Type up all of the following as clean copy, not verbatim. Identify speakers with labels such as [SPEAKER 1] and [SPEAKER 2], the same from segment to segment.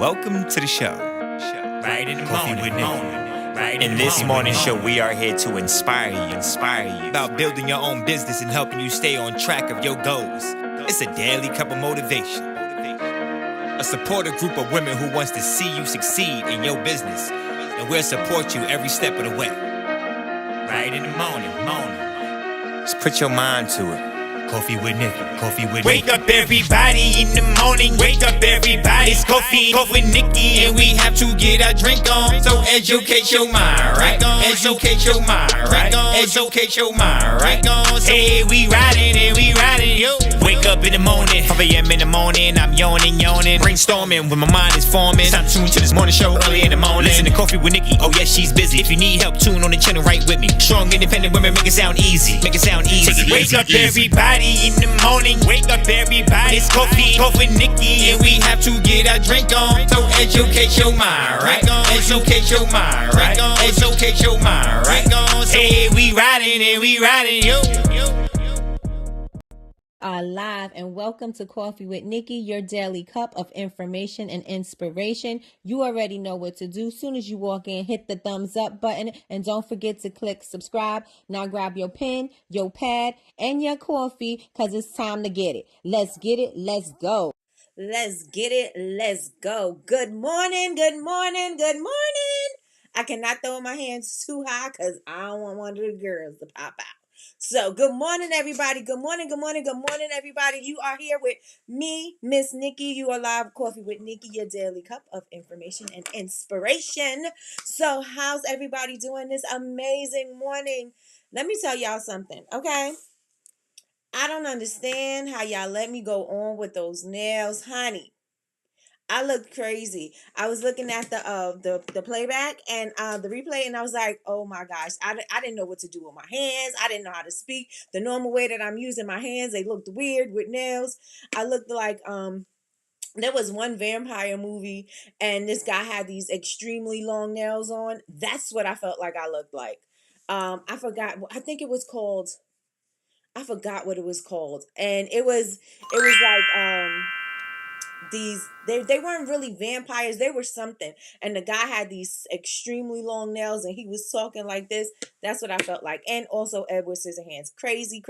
[SPEAKER 1] Welcome to the show.
[SPEAKER 2] Right in the
[SPEAKER 1] Coffee
[SPEAKER 2] morning,
[SPEAKER 1] with Nikkie.
[SPEAKER 2] right
[SPEAKER 1] In this morning show, we are here to inspire you about building your own business and helping you stay on track of your goals. It's a daily cup of motivation. A supportive group of women who wants to see you succeed in your business, and we'll support you every step of the way.
[SPEAKER 2] right in the morning.
[SPEAKER 1] Just put your mind to it. Coffee with Nikkie. Coffee with
[SPEAKER 2] Wake
[SPEAKER 1] Nikkie.
[SPEAKER 2] up everybody in the morning, wake up everybody. It's coffee with Nikkie, and we have to get our drink on. So educate your mind, right? Educate your mind, right? Educate your mind, right? Hey, we riding, yo. Wake up in the morning, 5 a.m. in the morning, I'm yawning, brainstorming when my mind is forming. It's time to tune to this morning show early in the morning. Listen to Coffee with Nikkie, oh yes, she's busy. If you need help, tune on the channel right with me. Strong, independent women, make it sound easy. Wake up everybody in the morning, wake up everybody. It's coffee with Nikkie, and we have to get our drink on. So educate your mind, right? Educate your mind, right? Educate your mind, right? Hey, we riding, yo.
[SPEAKER 3] Live and welcome to Coffee with Nikkie, your daily cup of information and inspiration. You already know what to do. Soon as you walk in, hit the thumbs up button and don't forget to click subscribe. Now grab your pen, your pad, and your coffee because it's time to get it. Let's get it. Let's go. Let's get it. Let's go. Good morning. Good morning. Good morning. I cannot throw my hands too high because I don't want one of the girls to pop out. So, good morning, everybody. Good morning, everybody. You are here with me, Miss Nikki. You are live Coffee with Nikki, your daily cup of information and inspiration. So, how's everybody doing this amazing morning? Let me tell y'all something, okay? I don't understand how y'all let me go on with those nails, honey. I looked crazy. I was looking at the playback and the replay, and I was like, oh my gosh, I didn't know what to do with my hands. I didn't know how to speak the normal way that I'm using my hands. They looked weird with nails. I looked like there was one vampire movie, and this guy had these extremely long nails on. That's what I felt like I looked like. I forgot. I think it was called. I forgot what it was called, and it was like they weren't really vampires, they were something, and the guy had these extremely long nails and he was talking like this. That's what I felt like. And also Edward Scissorhands, crazy.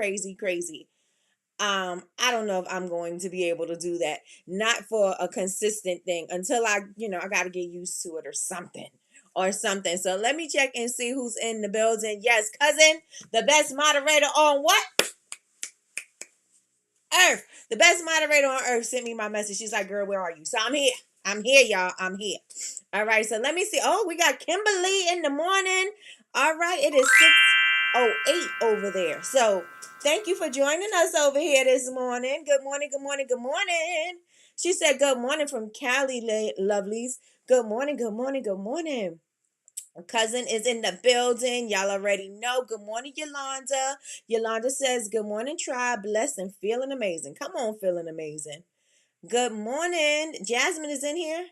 [SPEAKER 3] I don't know if I'm going to be able to do that, not for a consistent thing, until I got to get used to it or something. So let me check and see who's in the building. Yes, cousin, the best moderator on what Earth. The best moderator on earth sent me my message. She's like, girl, where are you? So I'm here. I'm here, y'all. I'm here. All right. So let me see. Oh, we got Kimberly in the morning. All right. It is 6:08 over there. So thank you for joining us over here this morning. Good morning. She said, good morning from Cali, lovelies. Good morning. Cousin is in the building. Y'all already know. Good morning, Yolanda. Yolanda says, good morning, tribe. Blessed and feeling amazing. Come on, feeling amazing. Good morning. Jasmine is in here.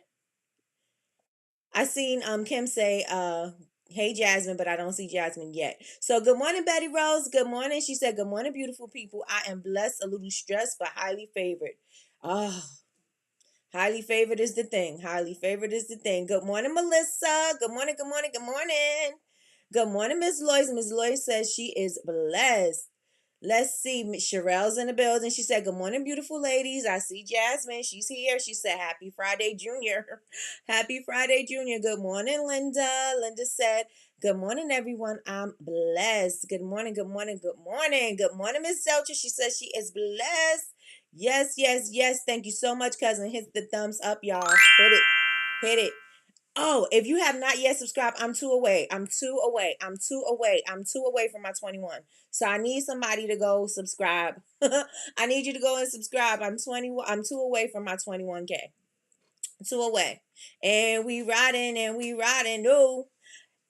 [SPEAKER 3] I seen Kim say, hey, Jasmine, but I don't see Jasmine yet. So good morning, Betty Rose. Good morning. She said, good morning, beautiful people. I am blessed, a little stressed, but highly favored. Oh, highly favored is the thing. Good morning, Melissa. Good morning. Good morning, Miss Lois. Miss Lois says she is blessed. Let's see. Sherelle's in the building. She said, good morning, beautiful ladies. I see Jasmine. She's here. She said, happy Friday, Junior. Happy Friday, Junior. Good morning, Linda. Linda said, good morning, everyone. I'm blessed. Good morning. Good morning, Miss Zelcher. She says she is blessed. Yes. Thank you so much, cousin. Hit the thumbs up, y'all. Hit it. Oh, if you have not yet subscribed, I'm two away from my 21. So I need somebody to go subscribe. I need you to go and subscribe. I'm 2 away from my 21K. 2 away. And we riding. No.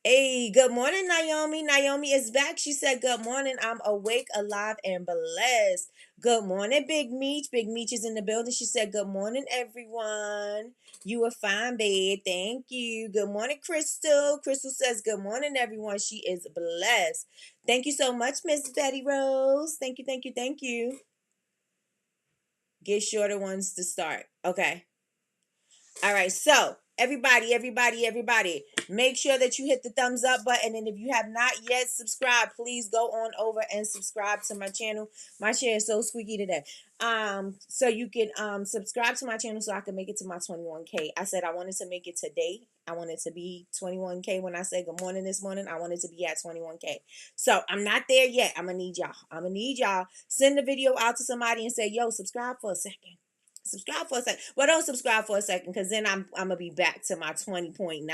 [SPEAKER 3] Hey, good morning, Naomi. Naomi is back. She said, good morning. I'm awake, alive, and blessed. Good morning, Big Meech. Big Meech is in the building. She said, good morning, everyone. You are fine, babe. Thank you. Good morning, Crystal. Crystal says, good morning, everyone. She is blessed. Thank you so much, Miss Betty Rose. Thank you. Get shorter ones to start. Okay. All right, so everybody, make sure that you hit the thumbs up button. And if you have not yet subscribed, please go on over and subscribe to my channel. My chair is so squeaky today. So you can subscribe to my channel so I can make it to my 21K. I said I wanted to make it today. I wanted to be 21K. When I say good morning this morning, I wanted to be at 21K. So I'm not there yet. I'm gonna need y'all. Send the video out to somebody and say, yo, subscribe for a second. Subscribe for a second. Well, don't subscribe for a second, because then I'm gonna be back to my 20.9.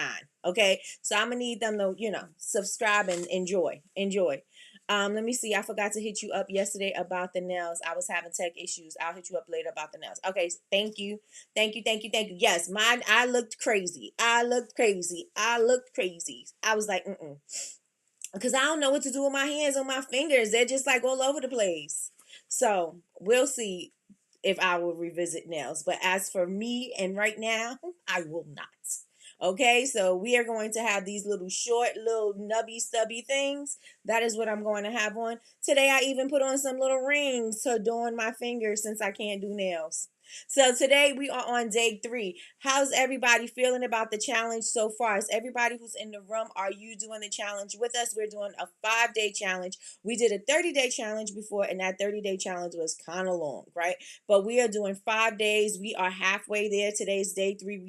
[SPEAKER 3] Okay, so I'm gonna need them to subscribe and enjoy. Let me see. I forgot to hit you up yesterday about the nails. I was having tech issues. I'll hit you up later about the nails. Okay, thank you. Yes, mine. I looked crazy. I was like, because I don't know what to do with my hands or my fingers. They're just like all over the place. So we'll see if I will revisit nails. But as for me and right now, I will not. Okay, so we are going to have these little short, little nubby, stubby things. That is what I'm going to have on. Today I even put on some little rings to adorn my fingers since I can't do nails. So today we are on day 3. How's everybody feeling about the challenge so far? Is everybody who's in the room, are you doing the challenge with us? We're doing a 5-day challenge. We did a 30-day challenge before, and that 30-day challenge was kind of long, right? But we are doing 5 days. We are halfway there. Today's day 3.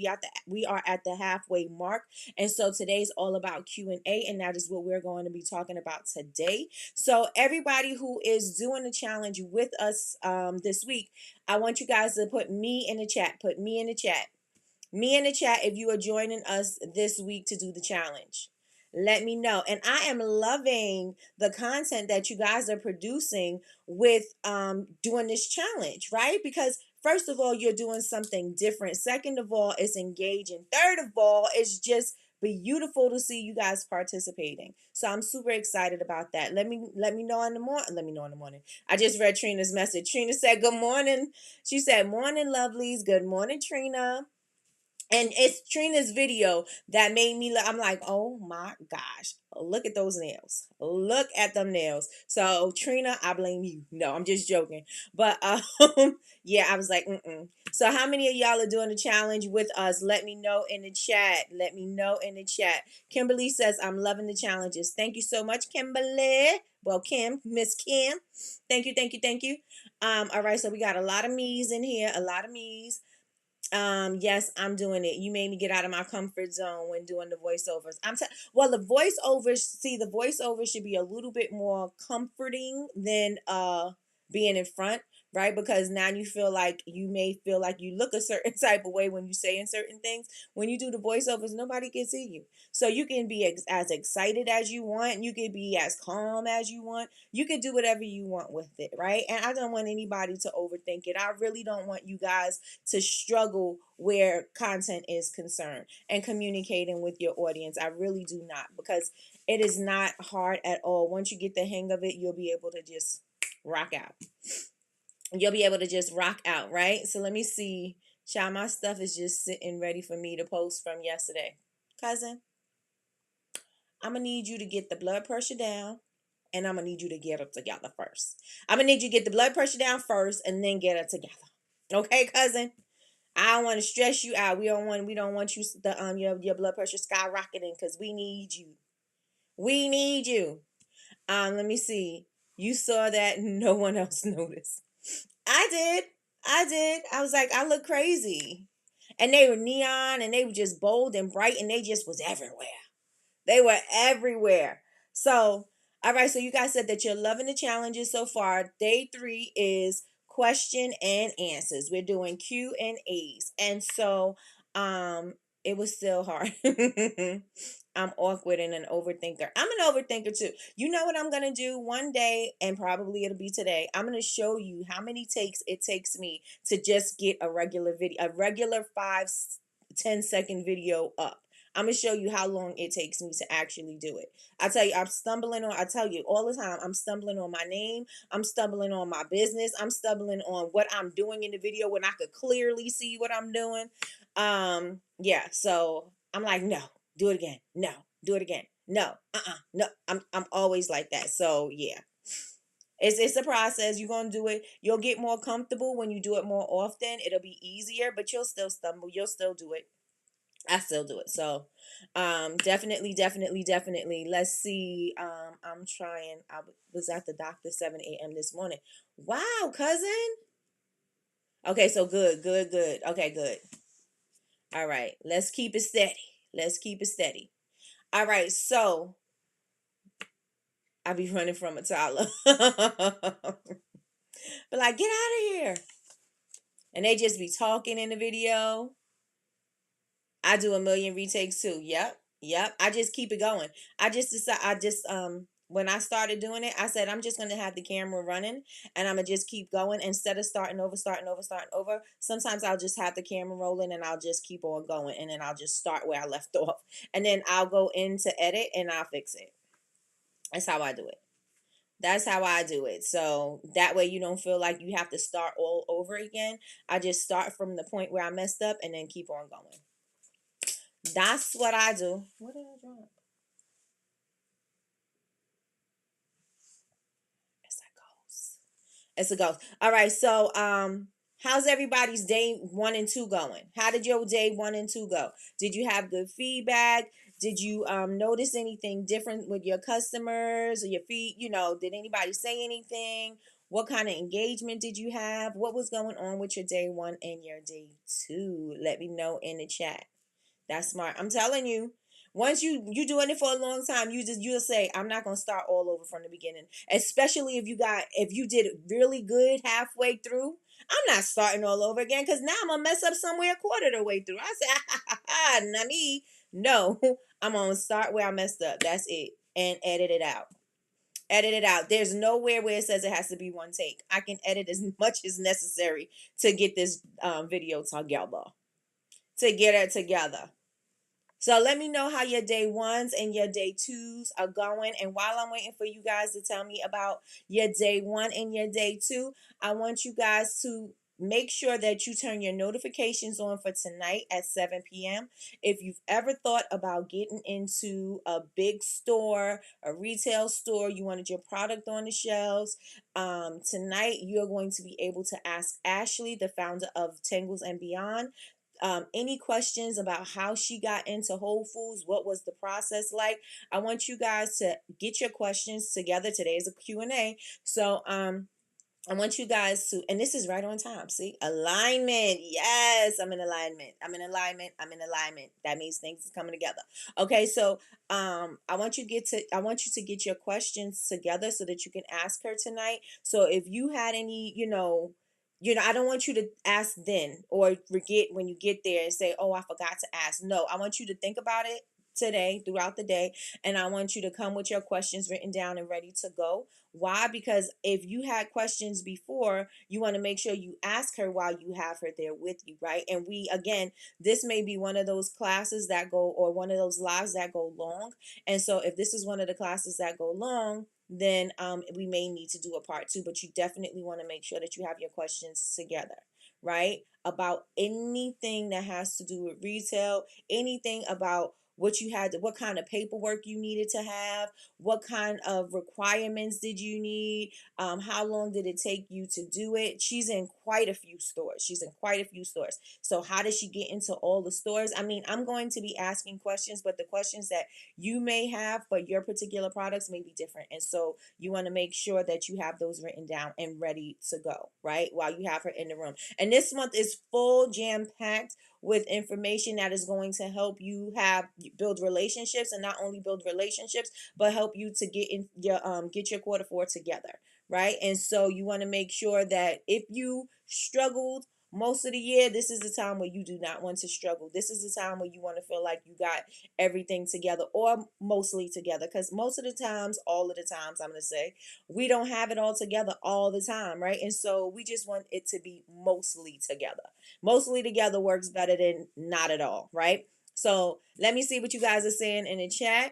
[SPEAKER 3] We are at the halfway mark. And so today's all about Q&A, and that is what we're going to be talking about today. So everybody who is doing the challenge with us this week, I want you guys to put me in the chat. Put me in the chat. Me in the chat if you are joining us this week to do the challenge. Let me know. And I am loving the content that you guys are producing with doing this challenge, right? Because first of all, you're doing something different. Second of all, it's engaging. Third of all, it's just beautiful to see you guys participating. So I'm super excited about that. Let me know in the morning. Let me know in the morning. I just read Trina's message. Trina said, good morning. She said, morning, lovelies. Good morning, Trina. And it's Trina's video that made me I'm like, oh my gosh, look at those nails. Look at them nails. So Trina, I blame you. No, I'm just joking. But yeah, I was like, So how many of y'all are doing the challenge with us? Let me know in the chat. Kimberly says, I'm loving the challenges. Thank you so much, Kimberly. Well, Miss Kim. Thank you. All right, so we got a lot of me's in here, Yes, I'm doing it. You made me get out of my comfort zone when doing the voiceovers. Well, the voiceovers should be a little bit more comforting than being in front, right? Because now you may feel like you look a certain type of way when you saying certain things. When you do the voiceovers, nobody can see you. So you can be as excited as you want. You can be as calm as you want. You can do whatever you want with it, right? And I don't want anybody to overthink it. I really don't want you guys to struggle where content is concerned and communicating with your audience. I really do not, because it is not hard at all. Once you get the hang of it, you'll be able to just rock out. Right? So let me see. Child, my stuff is just sitting ready for me to post from yesterday. Cousin, I'm going to need you to get the blood pressure down, and I'm going to need you to get it together first. I'm going to need you to get the blood pressure down first and then get it together. Okay, cousin? I don't want to stress you out. We don't want you your blood pressure skyrocketing, because we need you. Let me see. You saw that, no one else noticed. I did. I was like, I look crazy. And they were neon, and they were just bold and bright, and they just was everywhere. They were everywhere. So, all right. So you guys said that you're loving the challenges so far. Day 3 is question and answers. We're doing Q&As. And so, it was still hard. I'm awkward and an overthinker. I'm an overthinker too. You know what I'm going to do one day, and probably it'll be today. I'm going to show you how many takes it takes me to just get a regular video, a regular 5-10-second video up. I'm going to show you how long it takes me to actually do it. I tell you all the time, I'm stumbling on my name. I'm stumbling on my business. I'm stumbling on what I'm doing in the video when I could clearly see what I'm doing. Yeah, so I'm like, no, do it again. No, do it again. No, no. I'm always like that. So yeah. It's a process. You're gonna do it. You'll get more comfortable when you do it more often. It'll be easier, but you'll still stumble. You'll still do it. I still do it. So definitely. Let's see. I'm trying. Was at the doctor 7 a.m. this morning. Wow, cousin. Okay, so good. Okay, good. All right. Let's keep it steady. Let's keep it steady. All right, so I be running from a toddler. But like, get out of here. And they just be talking in the video. I do a million retakes too. Yep. I just keep it going. When I started doing it, I said I'm just gonna have the camera running and I'm gonna just keep going instead of starting over. Sometimes I'll just have the camera rolling and I'll just keep on going and then I'll just start where I left off. And then I'll go in to edit and I'll fix it. That's how I do it. That's how I do it. So that way you don't feel like you have to start all over again. I just start from the point where I messed up and then keep on going. That's what I do. What did I drop? It's a ghost. All right. So, how's everybody's day 1 and 2 going? How did your day 1 and 2 go? Did you have good feedback? Did you notice anything different with your customers or your feed? Did anybody say anything? What kind of engagement did you have? What was going on with your day 1 and your day 2? Let me know in the chat. That's smart. I'm telling you. Once you doing it for a long time, you'll say, I'm not gonna start all over from the beginning. Especially if you did really good halfway through. I'm not starting all over again because now I'm gonna mess up somewhere a quarter of the way through. I say, not me. No, I'm gonna start where I messed up. That's it. And edit it out. Edit it out. There's nowhere where it says it has to be one take. I can edit as much as necessary to get this video together. To get it together. So let me know how your day 1s and your day 2s are going. And while I'm waiting for you guys to tell me about your day 1 and your day 2, I want you guys to make sure that you turn your notifications on for tonight at 7 p.m. If you've ever thought about getting into a big store, a retail store, you wanted your product on the shelves, tonight you're going to be able to ask Ashley, the founder of Tangles and Beyond, any questions about how she got into Whole Foods, what was the process like. I want you guys to get your questions together. Today is a Q&A. So I want you guys to, and this is right on time. See, alignment. Yes, I'm in alignment. That means things is coming together. Okay, so I want you to get your questions together so that you can ask her tonight. So if you had any, I don't want you to ask then or forget when you get there and say, oh, I forgot to ask. No, I want you to think about it today, throughout the day, and I want you to come with your questions written down and ready to go. Why? Because if you had questions before, you want to make sure you ask her while you have her there with you, right? And this may be one of those classes that go, or one of those lives that go long. And so if this is one of the classes that go long, then we may need to do a part 2, but you definitely want to make sure that you have your questions together, right? About anything that has to do with retail, anything about what kind of paperwork you needed to have, what kind of requirements did you need, how long did it take you to do it. She's in quite a few stores. So how does she get into all the stores? I mean, I'm going to be asking questions, but the questions that you may have for your particular products may be different. And so you want to make sure that you have those written down and ready to go, right? While you have her in the room. And this month is full jam packed with information that is going to help you build relationships, and not only build relationships, but help you to get your quarter 4 together, right? And so you want to make sure that if you struggled most of the year, this is the time where you do not want to struggle. This is the time where you want to feel like you got everything together, or mostly together, because most of the times, all of the times, I'm going to say, we don't have it all together all the time, right? And so we just want it to be mostly together. Mostly together works better than not at all, right? So let me see what you guys are saying in the chat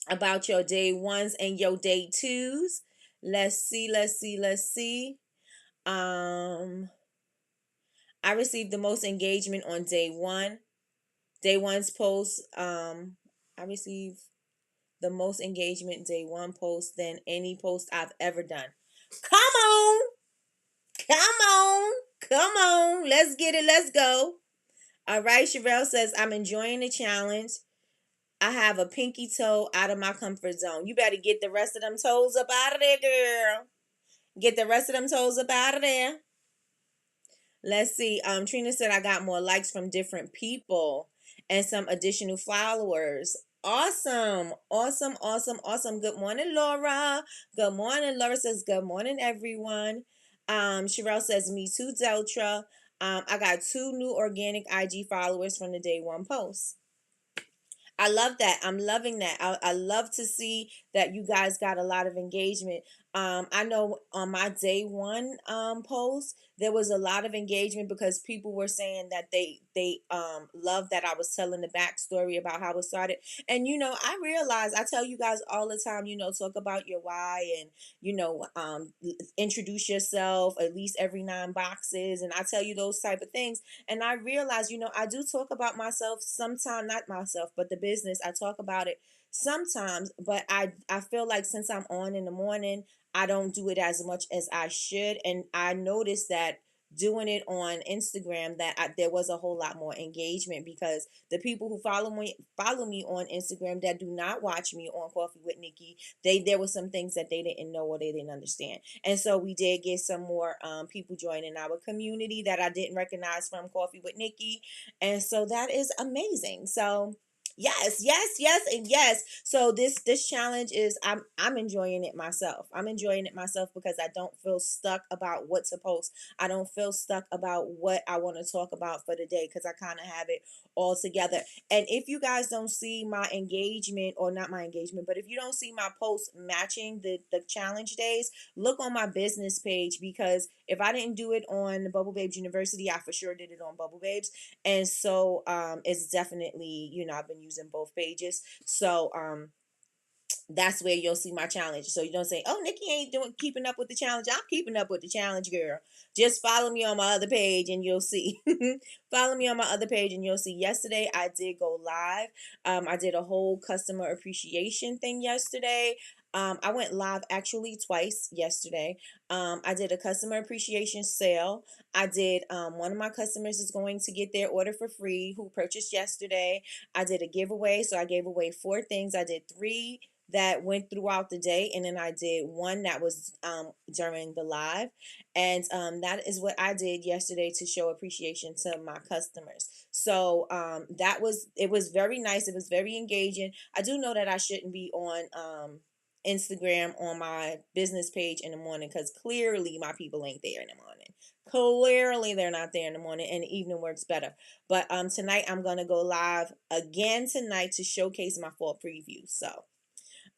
[SPEAKER 3] about your day 1s and your day 2s. Let's see. I received the most engagement on day 1. Day 1's post, I received the most engagement day 1 post than any post I've ever done. Come on. Come on. Come on. Let's get it. Let's go. All right. Sherelle says, I'm enjoying the challenge. I have a pinky toe out of my comfort zone. You better get the rest of them toes up out of there, girl. Get the rest of them toes up out of there. Let's see. Trina said I got more likes from different people and some additional followers. Awesome. Awesome. Awesome. Awesome. Good morning, Laura. Good morning. Laura says, good morning, everyone. Sherelle says, me too, Deltra. I got 2 new organic IG followers from the day one post. I love that. I'm loving that. I love to see that you guys got a lot of engagement. I know on my day one post, there was a lot of engagement because people were saying that they loved that I was telling the backstory about how it started. And I realize I tell you guys all the time, talk about your why and introduce yourself at least every 9 boxes, and I tell you those type of things. And I realize, I do talk about myself sometimes, not myself, but the business. I talk about it sometimes, but I feel like since I'm on in the morning, I don't do it as much as I should. And I noticed that doing it on Instagram that there was a whole lot more engagement because the people who follow me on Instagram that do not watch me on Coffee with Nikki, there were some things that they didn't know or they didn't understand. And so we did get some more people joining our community that I didn't recognize from Coffee with Nikki. And so that is amazing. So yes, yes, yes, and yes. So this challenge is I'm enjoying it myself. I'm enjoying it myself because I don't feel stuck about what to post. I don't feel stuck about what I want to talk about for the day because I kind of have it all together. And if you guys don't see my engagement, or not my engagement, but if you don't see my posts matching the challenge days, look on my business page, because if I didn't do it on Bubble Babes University, I for sure did it on Bubble Babes. And so it's definitely, I've been using both pages. So that's where you'll see my challenge. So you don't say, oh, Nikki ain't keeping up with the challenge. I'm keeping up with the challenge, girl. Just follow me on my other page and you'll see. Follow me on my other page and you'll see. Yesterday I did go live. I did a whole customer appreciation thing yesterday. I went live actually twice yesterday. I did a customer appreciation sale. I did one of my customers is going to get their order for free who purchased yesterday. I did a giveaway. So I gave away 4 things. I did 3 that went throughout the day, and then I did 1 that was during the live. And that is what I did yesterday to show appreciation to my customers. So it was very nice. It was very engaging. I do know that I shouldn't be on Instagram on my business page in the morning because clearly my people ain't there in the morning. Clearly they're not there in the morning, and the evening works better. But tonight I'm gonna go live again tonight to showcase my fall preview. So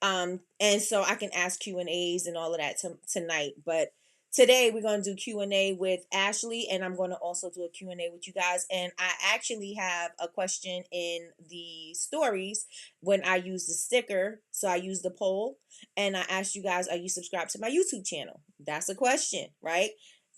[SPEAKER 3] and so I can ask Q&As and all of that tonight. But today we're going to do Q&A with Ashley, and I'm going to also do a Q&A with you guys. And I actually have a question in the stories when I use the sticker. So I use the poll, and I asked you guys, are you subscribed to my YouTube channel? That's a question, right?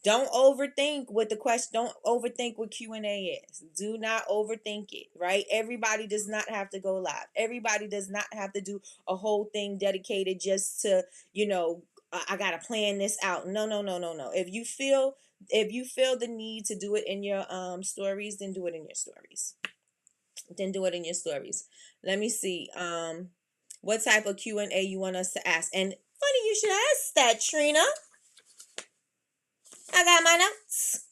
[SPEAKER 3] Don't overthink what the question. Don't overthink what Q&A is. Do not overthink it, right? Everybody does not have to go live. Everybody does not have to do a whole thing dedicated just to, I gotta plan this out. No, no, no, no, no. If you feel the need to do it in your stories, then do it in your stories. Then do it in your stories. Let me see. What type of Q&A you want us to ask? And funny you should ask that, Trina. I got my notes.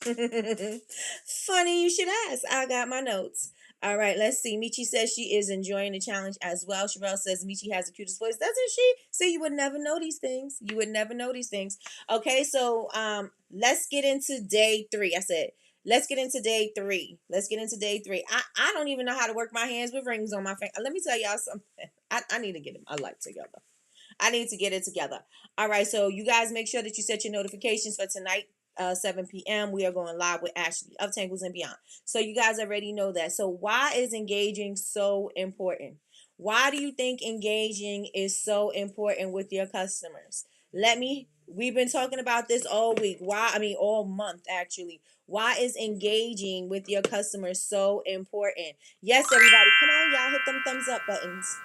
[SPEAKER 3] Funny you should ask. I got my notes. All right, let's see. Michi says she is enjoying the challenge as well. Sherelle says Michi has the cutest voice. Doesn't she? See, you would never know these things. You would never know these things. Okay, so let's get into day 3. I said, let's get into day 3. Let's get into day 3. I don't even know how to work my hands with rings on my finger. Let me tell y'all something. I need to get my life together. I need to get it together. All right, so you guys make sure that you set your notifications for tonight. 7 p.m. we are going live with Ashley of Tangles and Beyond. So you guys already know that. So why is engaging so important? Why do you think engaging is so important with your customers? We've been talking about this all week. All month actually. Why is engaging with your customers so important? Yes, everybody, come on, y'all, hit them thumbs up buttons.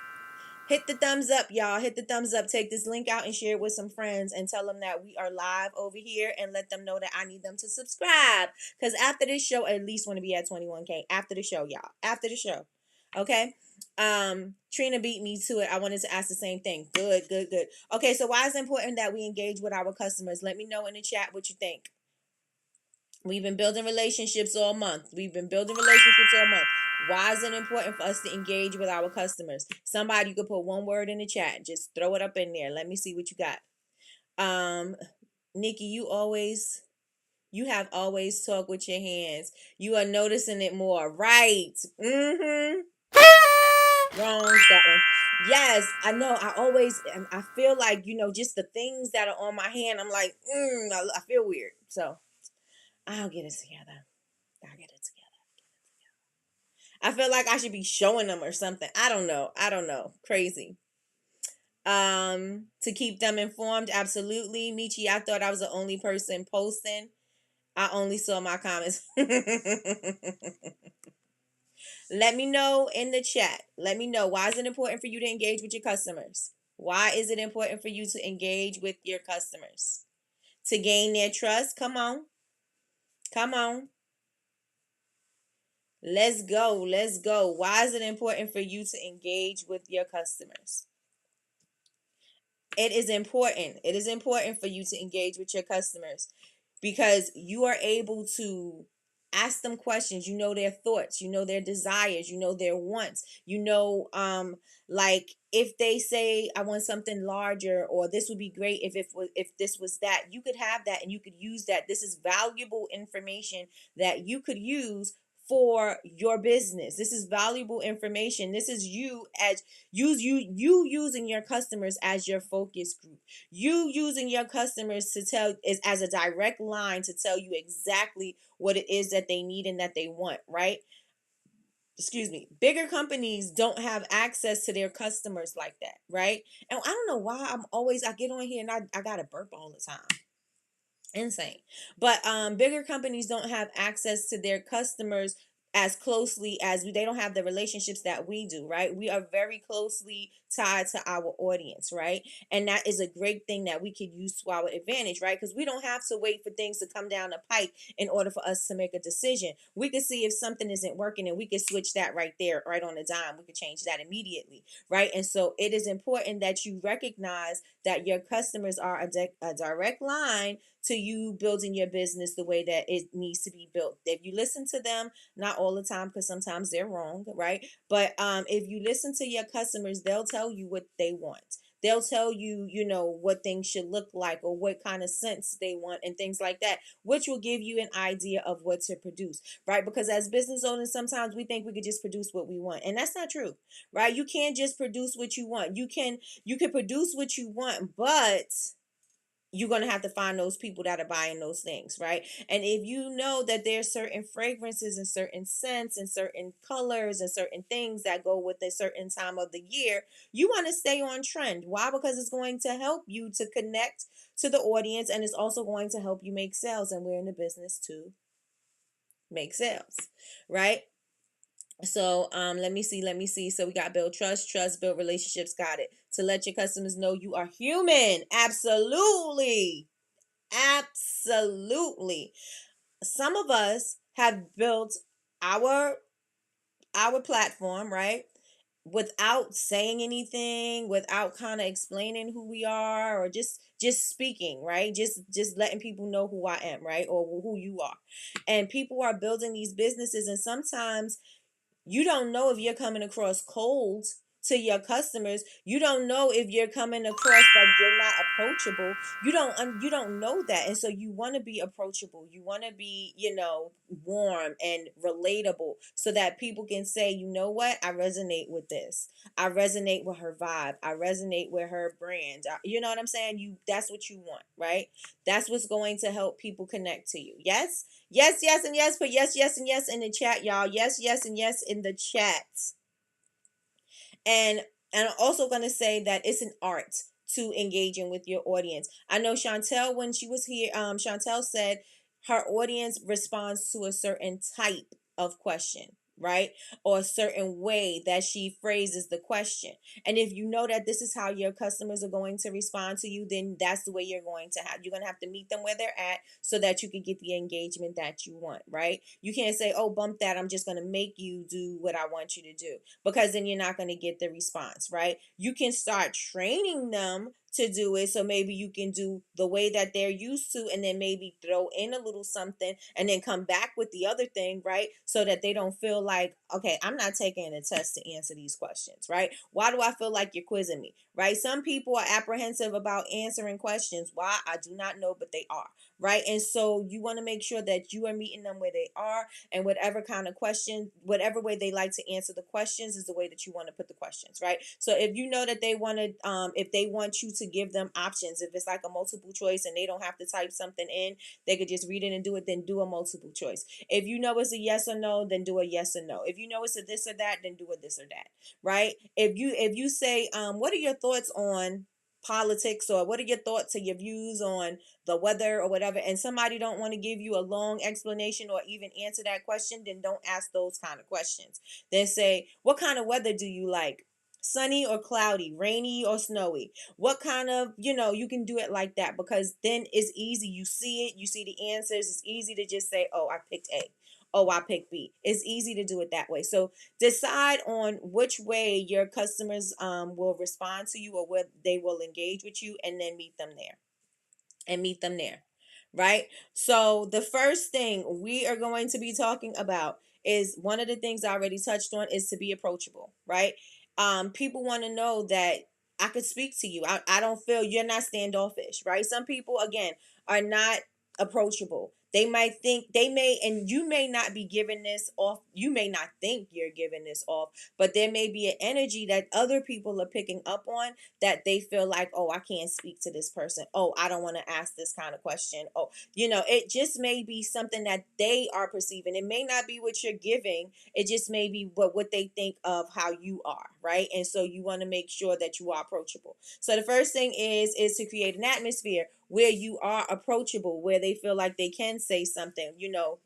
[SPEAKER 3] Hit the thumbs up, y'all. Hit the thumbs up. Take this link out and share it with some friends and tell them that we are live over here and let them know that I need them to subscribe. Because after this show, I at least want to be at 21K. After the show, y'all. After the show. Okay? Trina beat me to it. I wanted to ask the same thing. Good. Okay, so why is it important that we engage with our customers? Let me know in the chat what you think. We've been building relationships all month. Why is it important for us to engage with our customers? Somebody, you could put one word in the chat. Just throw it up in there. Let me see what you got. Nikki, you have always talked with your hands. You are noticing it more. Right. Wrong. That one. Yes, I know. I feel like, just the things that are on my hand, I'm like, I feel weird. So I'll get it together. I feel like I should be showing them or something. I don't know. Crazy. To keep them informed, absolutely. Michi, I thought I was the only person posting. I only saw my comments. Let me know in the chat. Let me know, why is it important for you to engage with your customers? Why is it important for you to engage with your customers? To gain their trust? Come on. Let's go. Why is it important for you to engage with your customers? It is important. It is important for you to engage with your customers because you are able to ask them questions. You know their thoughts, you know their desires, you know their wants. Like if they say, I want something larger, or this would be great if this was that, you could have that and you could use that. This is valuable information that you could use for your business. This is valuable information. This is you using your customers as your focus group. You using your customers to tell is as a direct line to tell you exactly what it is that they need and that they want, right? Excuse me. Bigger companies don't have access to their customers like that, right? And I don't know why I get on here and I got to burp all the time. Insane. But bigger companies don't have access to their customers as closely as they don't have the relationships that we do, right? We are very closely tied to our audience, right? And that is a great thing that we could use to our advantage, right? Because we don't have to wait for things to come down the pike in order for us to make a decision. We could see if something isn't working and we could switch that right there, right on the dime. We could change that immediately, right? And so it is important that you recognize that your customers are a direct line to you building your business the way that it needs to be built. If you listen to them, not all the time, because sometimes they're wrong, right? But if you listen to your customers, they'll tell you what they want. They'll tell you, what things should look like or what kind of scents they want and things like that, which will give you an idea of what to produce, right? Because as business owners, sometimes we think we could just produce what we want, and that's not true, right? You can't just produce what you want. You can produce what you want, but you're going to have to find those people that are buying those things, right? And if you know that there's certain fragrances and certain scents and certain colors and certain things that go with a certain time of the year, you want to stay on trend. Why? Because it's going to help you to connect to the audience, and it's also going to help you make sales. And we're in the business to make sales, right? So let me see. So we got build trust, build relationships, got it. To let your customers know you are human. Absolutely. Some of us have built our platform, right? Without saying anything, without kind of explaining who we are, or just speaking, right? Just letting people know who I am, right? Or who you are. And people are building these businesses, and sometimes you don't know if you're coming across cold to your customers. You don't know if you're coming across like you're not approachable. You don't know that. And so you want to be approachable. You want to be, warm and relatable so that people can say, you know what? I resonate with this. I resonate with her vibe. I resonate with her brand. You know what I'm saying? That's what you want, right? That's what's going to help people connect to you. Yes? Yes, and yes. Put yes, and yes in the chat, y'all. Yes, and yes in the chat. And I'm also going to say that it's an art to engaging with your audience. I know Chantel, when she was here, Chantel said her audience responds to a certain type of question, right? Or a certain way that she phrases the question. And if you know that this is how your customers are going to respond to you, then that's the way you're going to have to meet them where they're at so that you can get the engagement that you want, right? You can't say, oh, bump that, I'm just going to make you do what I want you to do, because then you're not going to get the response, right? You can start training them to do it, so maybe you can do the way that they're used to, and then maybe throw in a little something and then come back with the other thing, right? So that they don't feel like, okay, I'm not taking a test to answer these questions, right? Why do I feel like you're quizzing me, right? Some people are apprehensive about answering questions. Why? I do not know, but they are, right? And so you want to make sure that you are meeting them where they are, and whatever kind of question, whatever way they like to answer the questions is the way that you want to put the questions, right? So if you know that they want to, if they want you to give them options, if it's like a multiple choice and they don't have to type something in, they could just read it and do it, then do a multiple choice. If you know it's a yes or no, then do a yes or no. If you know it's a this or that, then do a this or that, right? If you say, what are your thoughts on politics, or what are your thoughts or your views on the weather or whatever, and somebody don't want to give you a long explanation or even answer that question, then don't ask those kind of questions. Then say, what kind of weather do you like? Sunny or cloudy, rainy or snowy? What kind of, you can do it like that, because then it's easy. You see it, you see the answers. It's easy to just say, oh, I picked A. Oh, I picked B. It's easy to do it that way. So decide on which way your customers will respond to you, or where they will engage with you, and then meet them there. Right? So the first thing we are going to be talking about is, one of the things I already touched on, is to be approachable, right? People want to know that I could speak to you. I don't feel you're not standoffish, right? Some people, again, are not approachable. They might think and you may not be giving this off. You may not think you're giving this off, but there may be an energy that other people are picking up on, that they feel like, oh, I can't speak to this person. Oh, I don't want to ask this kind of question. Oh, it just may be something that they are perceiving. It may not be what you're giving. It just may be what they think of how you are, right? And so you want to make sure that you are approachable. So the first thing is to create an atmosphere where you are approachable, where they feel like they can say something,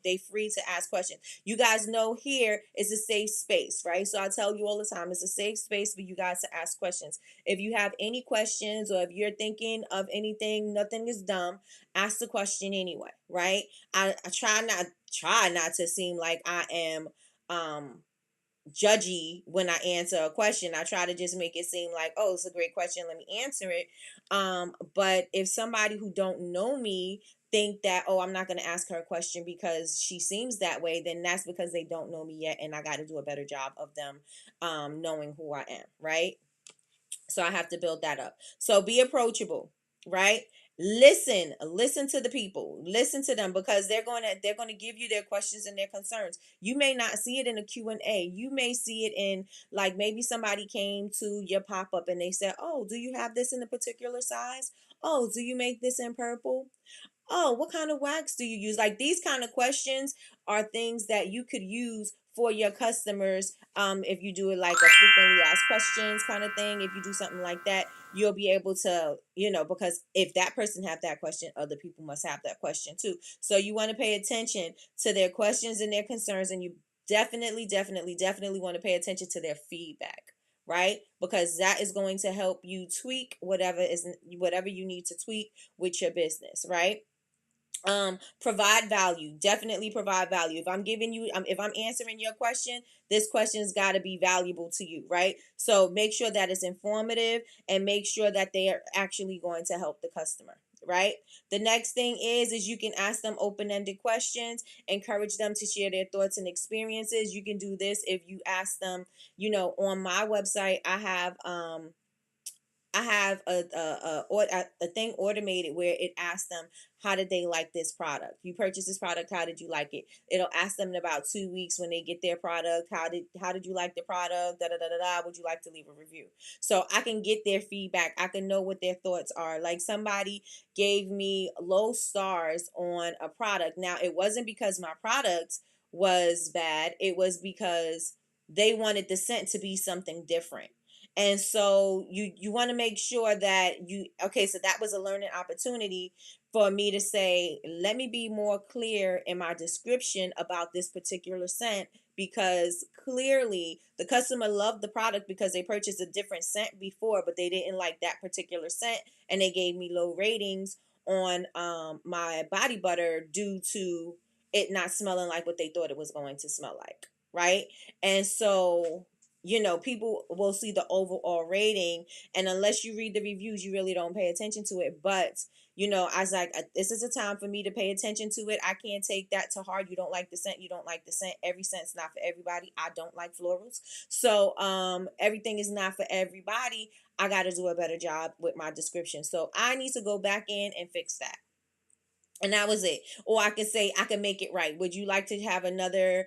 [SPEAKER 3] they free to ask questions. You guys know here is a safe space, right? So I tell you all the time, it's a safe space for you guys to ask questions. If you have any questions, or if you're thinking of anything, nothing is dumb, ask the question anyway, right? I try not to seem like I am judgy when I answer a question. I try to just make it seem like, oh, it's a great question, let me answer it. But if somebody who don't know me think that, oh, I'm not going to ask her a question because she seems that way, then that's because they don't know me yet, and I got to do a better job of them knowing who I am, right? So I have to build that up. So be approachable, right? Listen to the people. Listen to them, because they're going to give you their questions and their concerns. You may not see it in a Q&A. You may see it in, like, maybe somebody came to your pop-up and they said, "Oh, do you have this in a particular size? Oh, do you make this in purple? Oh, what kind of wax do you use?" Like, these kind of questions are things that you could use for your customers. If you do it like a frequently asked questions kind of thing, if you do something like that, you'll be able to, because if that person have that question, other people must have that question too. So you want to pay attention to their questions and their concerns, and you definitely, definitely, definitely want to pay attention to their feedback, right? Because that is going to help you tweak whatever you need to tweak with your business, right? Provide value. Definitely provide value. If I'm giving you, if I'm answering your question, this question's got to be valuable to you, right? So make sure that it's informative, and make sure that they are actually going to help the customer, right? The next thing is you can ask them open-ended questions. Encourage them to share their thoughts and experiences. You can do this if you ask them, on my website, I have a thing automated where it asks them, how did they like this product? You purchased this product, how did you like it? It'll ask them in about 2 weeks when they get their product, how did you like the product? Da da da da da. Would you like to leave a review? So I can get their feedback. I can know what their thoughts are. Like, somebody gave me low stars on a product. Now, it wasn't because my product was bad. It was because they wanted the scent to be something different. And so you want to make sure that okay, so that was a learning opportunity for me to say, let me be more clear in my description about this particular scent, because clearly the customer loved the product because they purchased a different scent before, but they didn't like that particular scent, and they gave me low ratings on my body butter due to it not smelling like what they thought it was going to smell like, right? And so, people will see the overall rating, and unless you read the reviews, you really don't pay attention to it. But I was like, this is a time for me to pay attention to it. I can't take that to heart. You don't like the scent, you don't like the scent. Every scent's not for everybody. I don't like florals. So everything is not for everybody. I got to do a better job with my description. So I need to go back in and fix that. And that was it. Or I could say, I can make it right. Would you like to have another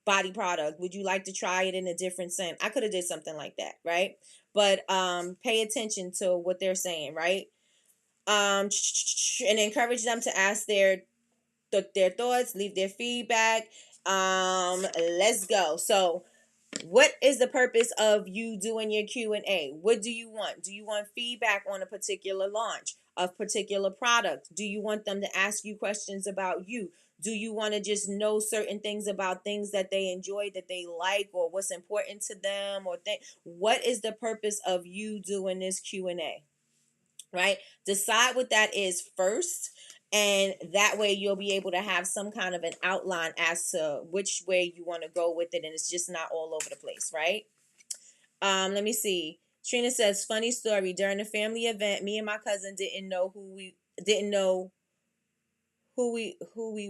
[SPEAKER 3] body product? Would you like to try it in a different scent? I could have did something like that, right? But pay attention to what they're saying, right? And encourage them to ask their thoughts, leave their feedback. Let's go. So what is the purpose of you doing your Q&A? What do you want? Do you want feedback on a particular launch, a particular product? Do you want them to ask you questions about you? Do you want to just know certain things about things that they enjoy, that they like, or what's important to them, or what is the purpose of you doing this Q&A? Right? Decide what that is first. And that way you'll be able to have some kind of an outline as to which way you want to go with it. And it's just not all over the place, right? Let me see. Trina says, funny story. During a family event, me and my cousin didn't know who we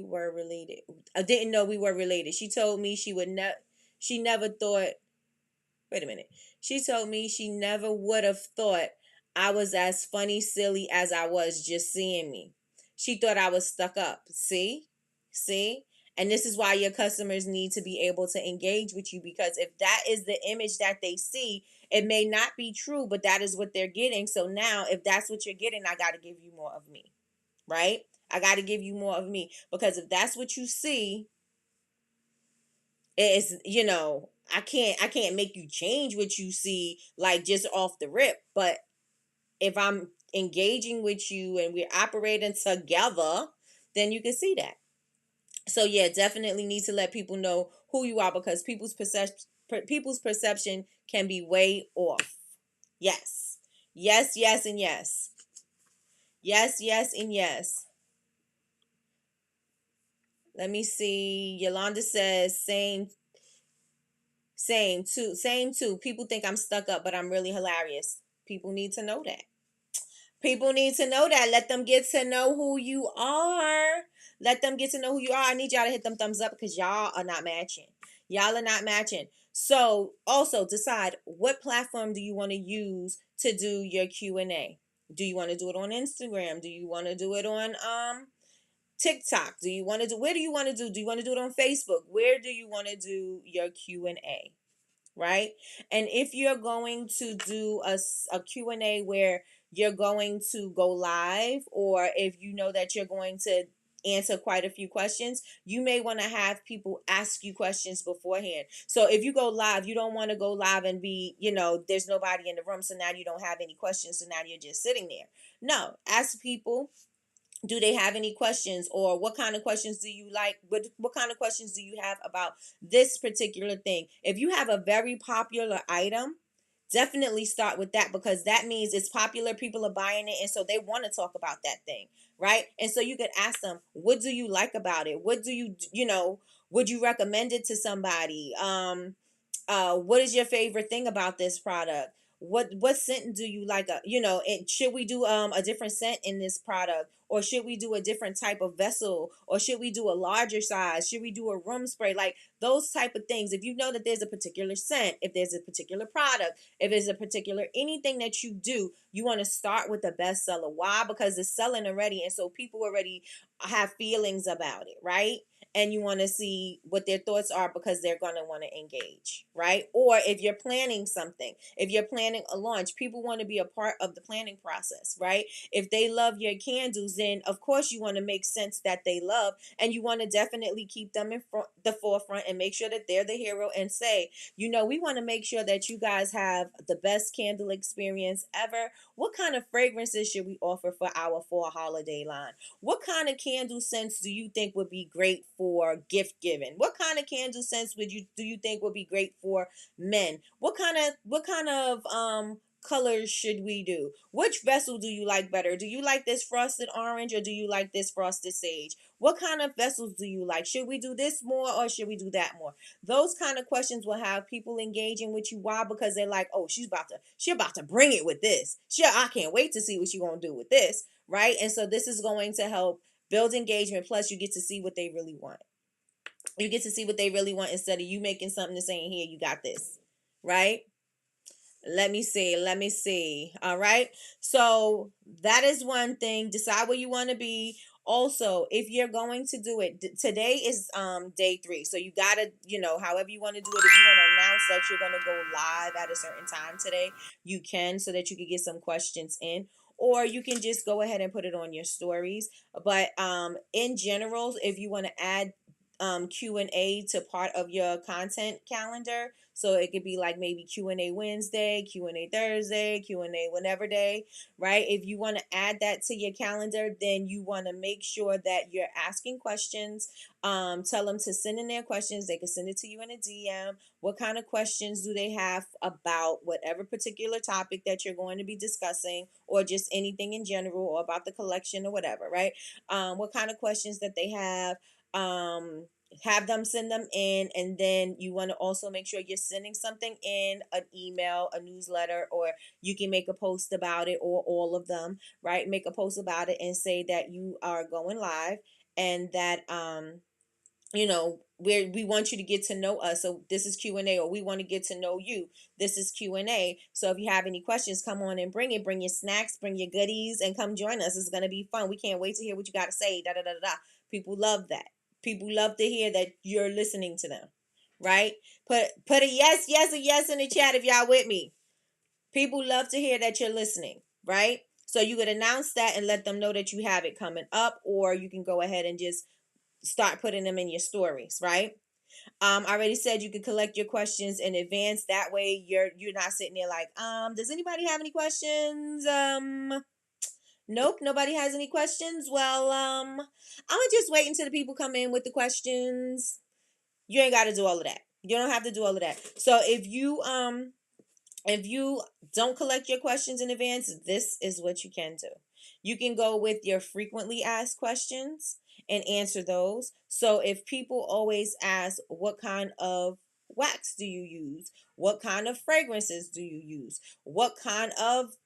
[SPEAKER 3] were related. I didn't know we were related. She told me she never thought, wait a minute. She told me she never would have thought I was as funny, silly as I was just seeing me. She thought I was stuck up. See? And this is why your customers need to be able to engage with you, because if that is the image that they see, it may not be true, but that is what they're getting. So now, if that's what you're getting, I got to give you more of me, right? I got to give you more of me, because if that's what you see, it's, I can't make you change what you see like just off the rip. But if I'm engaging with you and we're operating together, then you can see that. So yeah, definitely need to let people know who you are, because people's perception can be way off. Yes. Yes, yes, and yes. Yes, yes, and yes. Let me see. Yolanda says, same too. People think I'm stuck up, but I'm really hilarious. People need to know that. People need to know that. Let them get to know who you are. Let them get to know who you are. I need y'all to hit them thumbs up, because y'all are not matching. Y'all are not matching. So also decide, what platform do you want to use to do your Q&A? Do you want to do it on Instagram? Do you want to do it on TikTok? Where do you want to do? Do you want to do it on Facebook? Where do you want to do your Q&A? Right? And if you're going to do a Q&A where you're going to go live, or if you know that you're going to answer quite a few questions, you may want to have people ask you questions beforehand. So if you go live, you don't want to go live and be, there's nobody in the room, so now you don't have any questions, so now you're just sitting there. No, ask people, do they have any questions, or what kind of questions do you like? What kind of questions do you have about this particular thing? If you have a very popular item, definitely start with that, because that means it's popular, people are buying it, and so they want to talk about that thing, right? And so you could ask them, what do you like about it? What do you, would you recommend it to somebody? What is your favorite thing about this product? What scent do you like? And should we do a different scent in this product, or should we do a different type of vessel, or should we do a larger size? Should we do a room spray? Like those type of things. If you know that there's a particular scent, if there's a particular product, if there's a particular anything that you do, you want to start with the bestseller. Why? Because it's selling already, and so people already have feelings about it, right? and you want to see what their thoughts are because they're going to want to engage, right? Or if you're planning something, if you're planning a launch, people want to be a part of the planning process, right? If they love your candles, then of course you want to make sense that they love, and you want to definitely keep them in the forefront and make sure that they're the hero and say, we want to make sure that you guys have the best candle experience ever. What kind of fragrances should we offer for our fall holiday line? What kind of candle scents do you think would be great for gift giving? What kind of candle scents do you think would be great for men? What kind of colors should we do? Which vessel do you like better? Do you like this frosted orange or do you like this frosted sage? What kind of vessels do you like? Should we do this more or should we do that more? Those kind of questions will have people engaging with you. Why? Because they're like, oh, she about to bring it with this. Sure, I can't wait to see what she's gonna do with this, right? And so this is going to help build engagement. Plus, you get to see what they really want. You get to see what they really want instead of you making something and saying, here, you got this, right? Let me see. All right. So that is one thing. Decide where you want to be. Also, if you're going to do it, today is day 3. So you gotta, however you want to do it. If you want to announce that you're gonna go live at a certain time today, you can, so that you can get some questions in. Or you can just go ahead and put it on your stories. But in general, if you want to add Q&A to part of your content calendar, so it could be like maybe Q&A Wednesday, Q&A Thursday, Q&A whenever day, right? If you want to add that to your calendar, then you want to make sure that you're asking questions. Tell them to send in their questions. They can send it to you in a DM. What kind of questions do they have about whatever particular topic that you're going to be discussing, or just anything in general, or about the collection or whatever, right? What kind of questions that they have them send them in, and then you want to also make sure you're sending something in an email, a newsletter, or you can make a post about it, or all of them, right? Make a post about it and say that you are going live, and that we want you to get to know us, so this is Q&A, or we want to get to know you, this is Q&A. So if you have any questions, come on and bring your snacks, bring your goodies, and come join us. It's going to be fun. We can't wait to hear what you got to say. People love that. People love to hear that you're listening to them, right? Put a yes in the chat if y'all with me. People love to hear that you're listening, right? So you could announce that and let them know that you have it coming up, or you can go ahead and just start putting them in your stories, right? I already said you can collect your questions in advance. That way you're not sitting there like, does anybody have any questions? Nope, nobody has any questions. Well, I'm gonna just wait until the people come in with the questions. You ain't gotta do all of that. You don't have to do all of that. So if you don't collect your questions in advance, this is what you can do. You can go with your frequently asked questions and answer those. So if people always ask, what kind of wax do you use? What kind of fragrances do you use? What kind of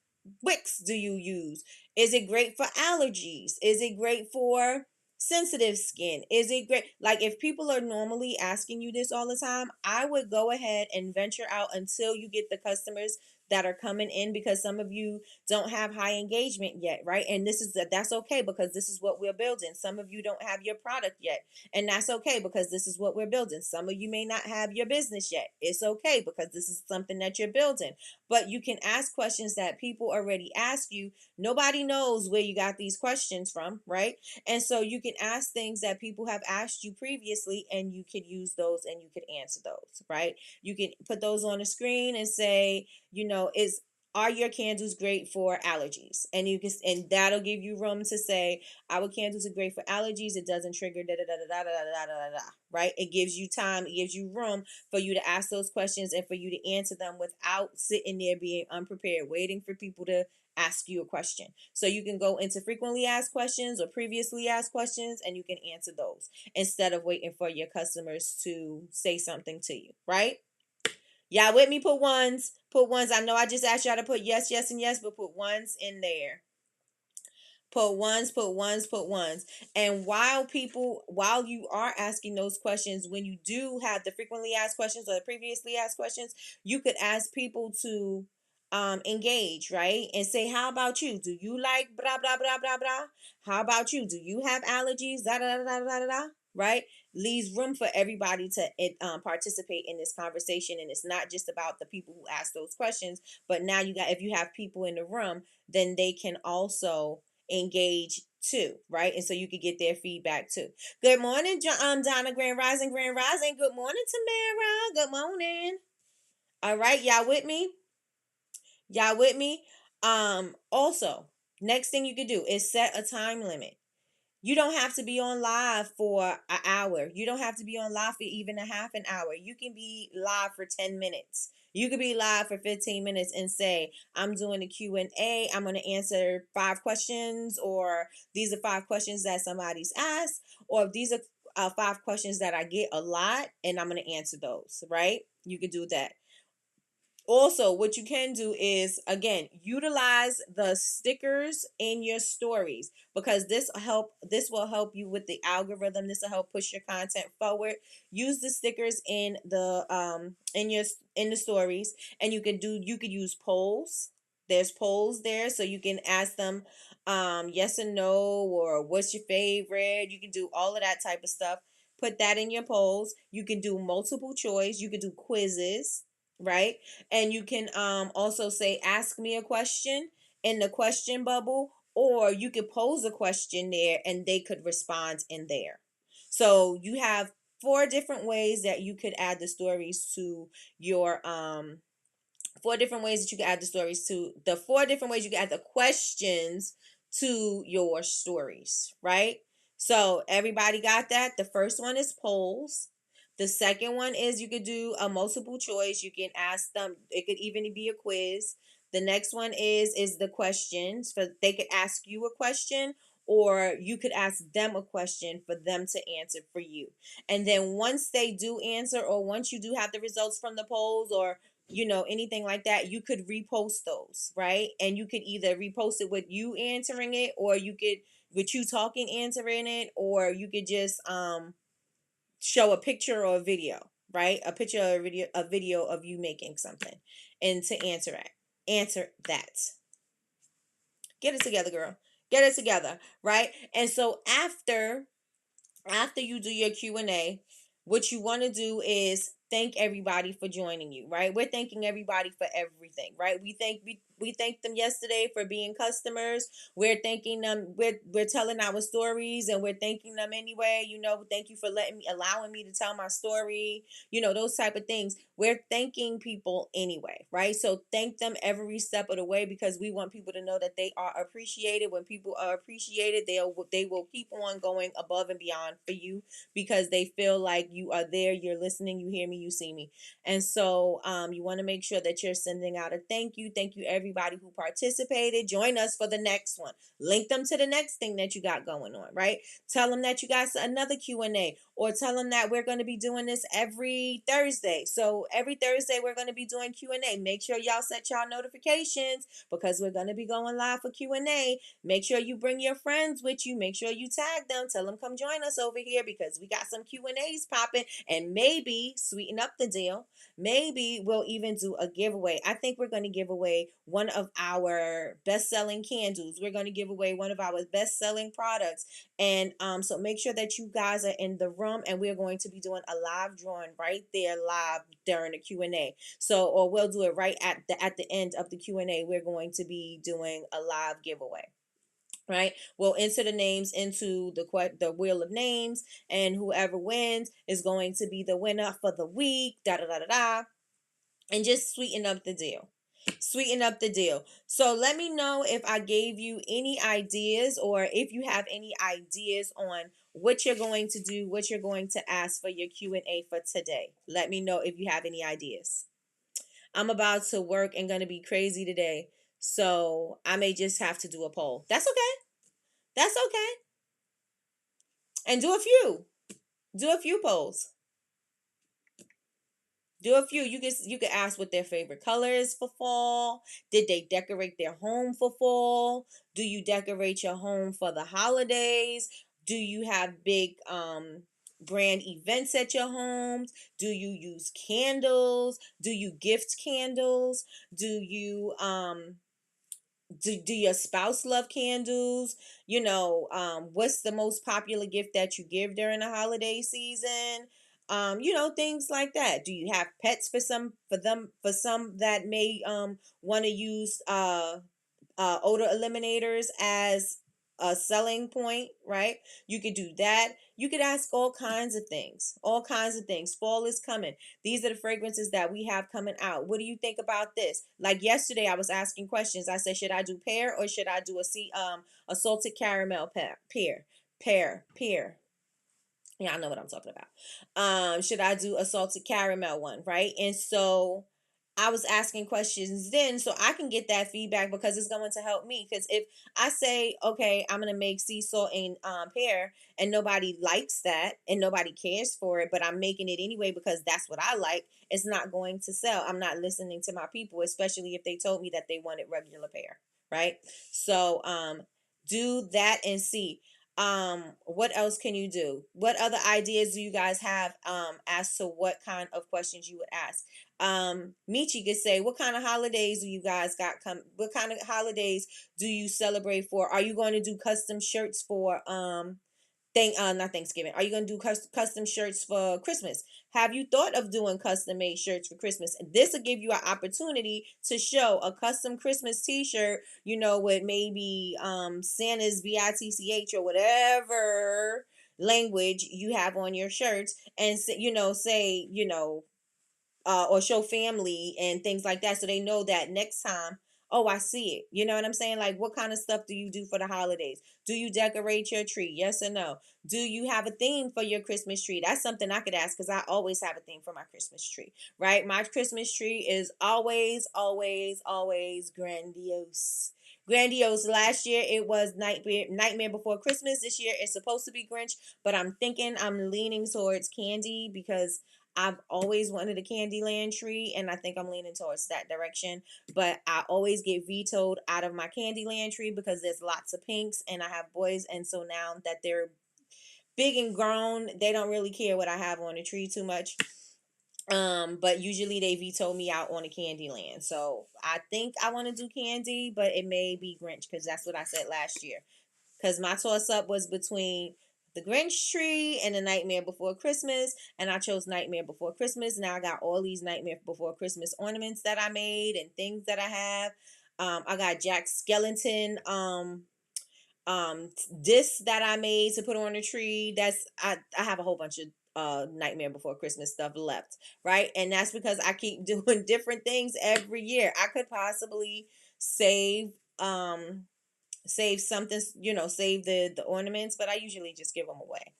[SPEAKER 3] wicks do you use? Is it great for allergies? Is it great for sensitive skin? Is it great? Like, if people are normally asking you this all the time, I would go ahead and venture out until you get the customers that are coming in, because some of you don't have high engagement yet, right? And that's okay, because this is what we're building. Some of you don't have your product yet, and that's okay, because this is what we're building. Some of you may not have your business yet. It's okay, because this is something that you're building. But you can ask questions that people already ask you. Nobody knows where you got these questions from, right? And so you can ask things that people have asked you previously, and you could use those and you could answer those, right? You can put those on the screen and say, are your candles great for allergies? And that'll give you room to say, our candles are great for allergies. It doesn't trigger da da da da da da da da da. Right? It gives you time. It gives you room for you to ask those questions and for you to answer them without sitting there being unprepared, waiting for people to ask you a question. So you can go into frequently asked questions or previously asked questions, and you can answer those instead of waiting for your customers to say something to you, right? Y'all with me? Put ones. I know I just asked y'all to put yes, and yes, but put ones in there. Put ones. And while you are asking those questions, when you do have the frequently asked questions or the previously asked questions, you could ask people to engage, right? And say, how about you? Do you like blah, blah, blah, blah, blah? How about you? Do you have allergies? Da, da, da, da, da, da, da, right? leaves room for everybody to participate in this conversation. And it's not just about the people who ask those questions, but now if you have people in the room, then they can also engage too, right? And so you could get their feedback too. Good morning, Donna, Grand Rising, Grand Rising. Good morning, Tamara. Good morning. All right, y'all with me? Y'all with me? Also, next thing you could do is set a time limit. You don't have to be on live for an hour. You don't have to be on live for even a half an hour. You can be live for 10 minutes. You could be live for 15 minutes and say, I'm doing a Q&A. I'm going to answer 5 questions, or these are 5 questions that somebody's asked, or these are 5 questions that I get a lot and I'm going to answer those, right? You could do that. Also, what you can do is, again, utilize the stickers in your stories, because this will help you with the algorithm. This will help push your content forward. Use the stickers in the stories, and you could use polls. There's polls there, so you can ask them yes or no, or what's your favorite. You can do all of that type of stuff. Put that in your polls. You can do multiple choice. You can do quizzes, right? And you can also say, ask me a question in the question bubble, or you could pose a question there and they could respond in there. So you have 4 different ways that you could add the stories to your 4 different ways that you can add the stories to the 4 different ways you can add the questions to your stories, right? So everybody got that? The first one is polls. The second one is you could do a multiple choice. You can ask them, it could even be a quiz. The next one is the questions. For they could ask you a question, or you could ask them a question for them to answer for you. And then once they do answer, or once you do have the results from the polls, or anything like that, you could repost those, right? And you could either repost it with you answering it, or you could with you talking answering it, or you could just show a picture or a video, right? A picture or a video of you making something, and to answer that. Get it together, girl. Get it together, right? And so after you do your Q&A, what you want to do is thank everybody for joining you, right? We're thanking everybody for everything, right? We thanked them yesterday for being customers. We're thanking them. We're telling our stories, and we're thanking them anyway. Thank you for allowing me to tell my story. Those type of things. We're thanking people anyway, right? So thank them every step of the way, because we want people to know that they are appreciated. When people are appreciated, they will keep on going above and beyond for you, because they feel like you are there, you're listening, you hear me, you see me. And so you want to make sure that you're sending out a thank you everybody who participated. Join us for the next one. Link them to the next thing that you got going on, right? Tell them that you got another Q&A, or tell them that we're going to be doing this every Thursday. So every Thursday we're going to be doing Q&A. Make sure y'all set y'all notifications, because we're going to be going live for Q&A. Make sure you bring your friends with you. Make sure you tag them. Tell them come join us over here, because we got some Q&As popping, and maybe sweeten up the deal. Maybe we'll even do a giveaway. I think we're going to give away one of our best-selling candles. We're going to give away one of our best-selling products. And so make sure that you guys are in the room, and we're going to be doing a live drawing right there live during the Q&A. So, or we'll do it right at the end of the Q&A. We're going to be doing a live giveaway. Right, we'll enter the names into the wheel of names, and whoever wins is going to be the winner for the week. Da da da da da, and just sweeten up the deal. Sweeten up the deal. So let me know if I gave you any ideas, or if you have any ideas on what you're going to do, what you're going to ask for your Q&A for today. Let me know if you have any ideas. I'm about to work and going to be crazy today, so I may just have to do a poll. That's okay. That's okay. And do a few. Do a few polls. Do a few. You can ask what their favorite color is for fall. Did they decorate their home for fall? Do you decorate your home for the holidays? Do you have big grand events at your homes? Do you use candles? Do you gift candles? Do you do your spouse love candles? What's the most popular gift that you give during the holiday season? Things like that. Do you have pets for some that may want to use odor eliminators as a selling point, right? You could do that. You could ask all kinds of things. All kinds of things. Fall is coming. These are the fragrances that we have coming out. What do you think about this? Like yesterday, I was asking questions. I said, should I do pear or should I do a salted caramel pear? Yeah, I know what I'm talking about. Should I do a salted caramel one, right? And so I was asking questions then so I can get that feedback because it's going to help me. Because if I say, okay, I'm gonna make sea salt and pear, and nobody likes that and nobody cares for it, but I'm making it anyway because that's what I like, it's not going to sell. I'm not listening to my people, especially if they told me that they wanted regular pear, right? So do that and see. What else can you do? What other ideas do you guys have as to what kind of questions you would ask? Michi could say, what kind of holidays do you guys got come? What kind of holidays do you celebrate for? Are you going to do custom shirts for not Thanksgiving. Are you going to do custom shirts for Christmas? Have you thought of doing custom made shirts for Christmas? This will give you an opportunity to show a custom Christmas t-shirt, with maybe Santa's BITCH or whatever language you have on your shirts, and say, or show family and things like that, so they know that next time, oh, I see it. You know what I'm saying? Like, what kind of stuff do you do for the holidays? Do you decorate your tree? Yes or no? Do you have a theme for your Christmas tree? That's something I could ask, because I always have a theme for my Christmas tree, right? My Christmas tree is always, always, always grandiose. Grandiose. Last year it was Nightmare Before Christmas. This year it's supposed to be Grinch, but I'm leaning towards candy because I've always wanted a Candyland tree, and I think I'm leaning towards that direction. But I always get vetoed out of my Candyland tree because there's lots of pinks, and I have boys, and so now that they're big and grown, they don't really care what I have on the tree too much. But usually they veto me out on a Candyland. So I think I want to do candy, but it may be Grinch because that's what I said last year. Because my toss up was between the Grinch tree and the Nightmare Before Christmas, and I chose Nightmare Before Christmas. Now I got all these Nightmare Before Christmas ornaments that I made and things that I have. I got Jack Skellington discs that I made to put on the tree. I have a whole bunch of Nightmare Before Christmas stuff left, right? And that's because I keep doing different things every year. I could possibly save something, save the ornaments, but I usually just give them away.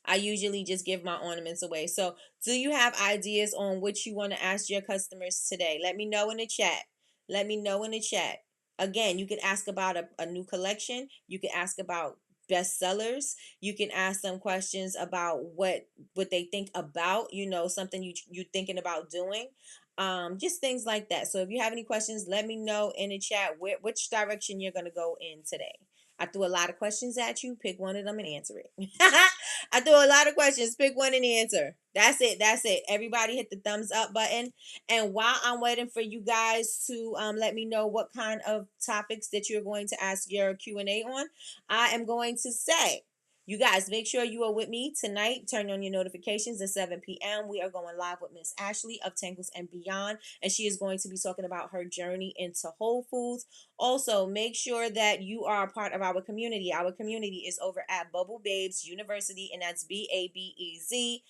[SPEAKER 3] I usually just give my ornaments away. So, do you have ideas on what you want to ask your customers today? Let me know in the chat. Let me know in the chat. Again, you can ask about a new collection. You can ask about bestsellers. You can ask them questions about what they think about, something you thinking about doing. Just things like that. So if you have any questions, let me know in the chat which direction you're gonna go in today. I threw a lot of questions at you. Pick one of them and answer it. I threw a lot of questions. Pick one and answer. That's it. That's it. Everybody hit the thumbs up button. And while I'm waiting for you guys to let me know what kind of topics that you're going to ask your Q&A on, I am going to say, you guys, make sure you are with me tonight. Turn on your notifications at 7 p.m. We are going live with Miss Ashley of Tangles and Beyond, and she is going to be talking about her journey into Whole Foods. Also, make sure that you are a part of our community. Our community is over at Bubble Babes University, and that's BABEZ.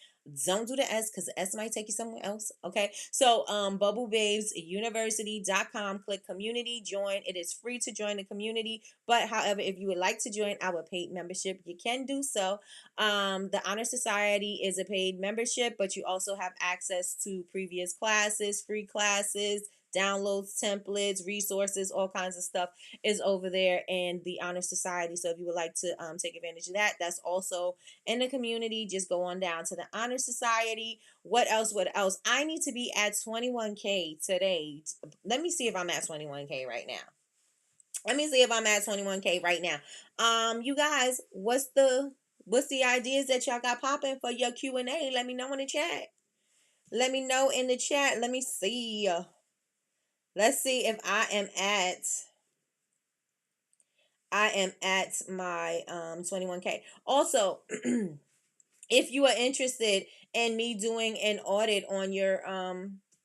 [SPEAKER 3] Don't do the S because the S might take you somewhere else. Okay. So bubblebabesuniversity.com. Click community, join. It is free to join the community. But however, if you would like to join our paid membership, you can do so. The Honor Society is a paid membership, but you also have access to previous classes, free classes, downloads, templates, resources, all kinds of stuff is over there in the Honor Society. So if you would like to take advantage of that, that's also in the community. Just go on down to the Honor Society. What else? I need to be at 21K today. Let me see if I'm at 21K right now. You guys, what's the ideas that y'all got popping for your Q&A? Let me know in the chat. Let me see. Let's see if I am at my 21K. Also, if you are interested in me doing an audit on your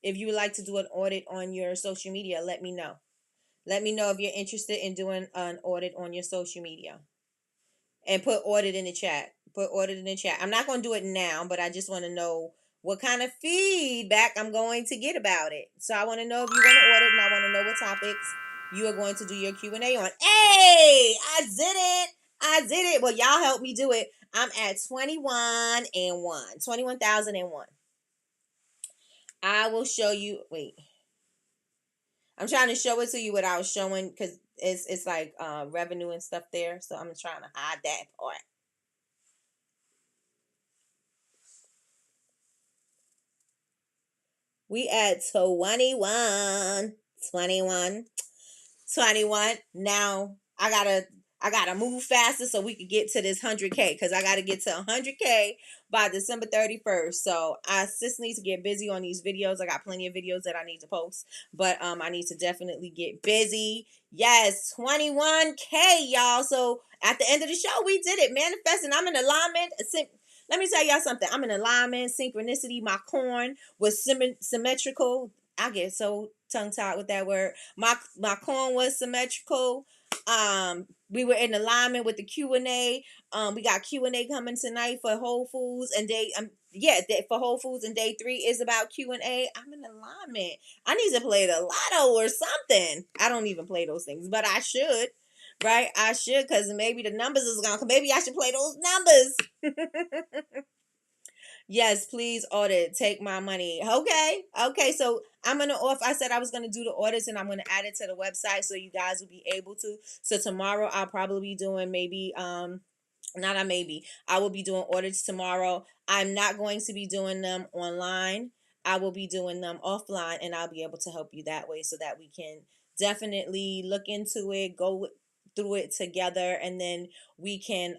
[SPEAKER 3] if you would like to do an audit on your social media, let me know. Let me know if you're interested in doing an audit on your social media. And put audit in the chat. Put audit in the chat. I'm not going to do it now, but I just want to know what kind of feedback I'm going to get about it. So I want to know if you want to audit, and I want to know what topics you are going to do your Q&A on. Hey, I did it. I did it. Well, y'all help me do it. I'm at 21 and 1. 21,001. I will show you. Wait. I'm trying to show it to you without showing, because it's like revenue and stuff there. So I'm trying to hide that part. We at 21, 21, 21. Now I gotta move faster so we can get to this 100K, because I gotta get to 100K by December 31st. So I just need to get busy on these videos. I got plenty of videos that I need to post, but I need to definitely get busy. Yes, 21K, y'all. So at the end of the show, we did it. Manifesting. I'm in alignment. Let me tell y'all something. I'm in alignment, synchronicity. My corn was symmetrical. I get so tongue tied with that word. My corn was symmetrical. We were in alignment with the Q&A. We got Q&A coming tonight for Whole Foods, and for Whole Foods, and day 3 is about Q&A. I'm in alignment. I need to play the lotto or something. I don't even play those things, but I should. Right? I should, because maybe the numbers is gonna come. Maybe I should play those numbers. Yes, please audit. Take my money. Okay. So I'm gonna off. I said I was gonna do the audits, and I'm gonna add it to the website so you guys will be able to. So tomorrow I'll probably be doing maybe not a maybe. I will be doing audits tomorrow. I'm not going to be doing them online. I will be doing them offline, and I'll be able to help you that way so that we can definitely look into it, go through it together, and then we can